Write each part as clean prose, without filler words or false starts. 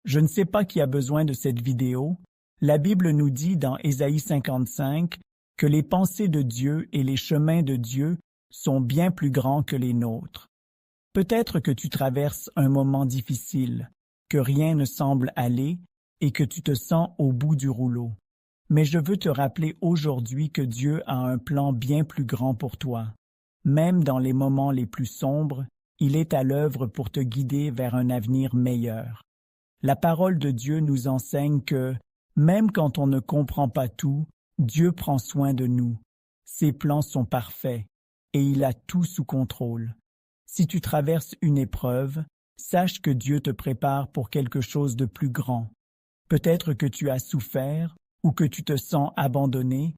Je ne sais pas qui a besoin de cette vidéo. La Bible nous dit dans Ésaïe 55 que les pensées de Dieu et les chemins de Dieu sont bien plus grands que les nôtres. Peut-être que tu traverses un moment difficile, que rien ne semble aller et que tu te sens au bout du rouleau. Mais je veux te rappeler aujourd'hui que Dieu a un plan bien plus grand pour toi. Même dans les moments les plus sombres, il est à l'œuvre pour te guider vers un avenir meilleur. La parole de Dieu nous enseigne que, même quand on ne comprend pas tout, Dieu prend soin de nous. Ses plans sont parfaits et il a tout sous contrôle. Si tu traverses une épreuve, sache que Dieu te prépare pour quelque chose de plus grand. Peut-être que tu as souffert ou que tu te sens abandonné,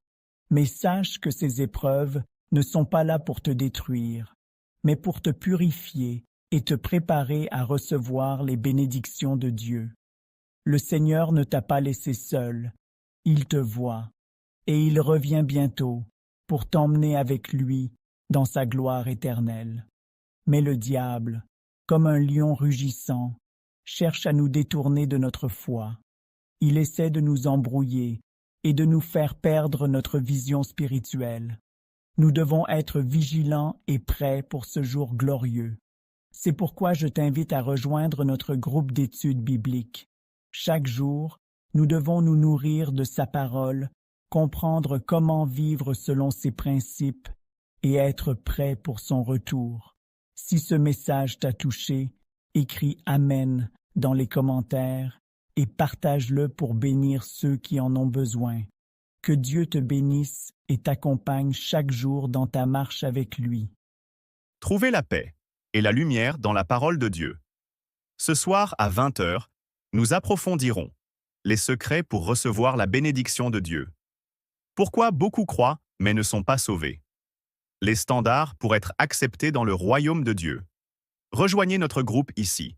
mais sache que ces épreuves ne sont pas là pour te détruire, mais pour te purifier et te préparer à recevoir les bénédictions de Dieu. Le Seigneur ne t'a pas laissé seul, il te voit, et il revient bientôt pour t'emmener avec lui dans sa gloire éternelle. Mais le diable, comme un lion rugissant, cherche à nous détourner de notre foi. Il essaie de nous embrouiller et de nous faire perdre notre vision spirituelle. Nous devons être vigilants et prêts pour ce jour glorieux. C'est pourquoi je t'invite à rejoindre notre groupe d'études bibliques. Chaque jour, nous devons nous nourrir de sa parole, comprendre comment vivre selon ses principes et être prêts pour son retour. Si ce message t'a touché, écris « Amen » dans les commentaires et partage-le pour bénir ceux qui en ont besoin. Que Dieu te bénisse et t'accompagne chaque jour dans ta marche avec lui. Trouvez la paix et la lumière dans la parole de Dieu. Ce soir à 20h, nous approfondirons les secrets pour recevoir la bénédiction de Dieu. Pourquoi beaucoup croient mais ne sont pas sauvés? Les standards pour être acceptés dans le royaume de Dieu. Rejoignez notre groupe ici.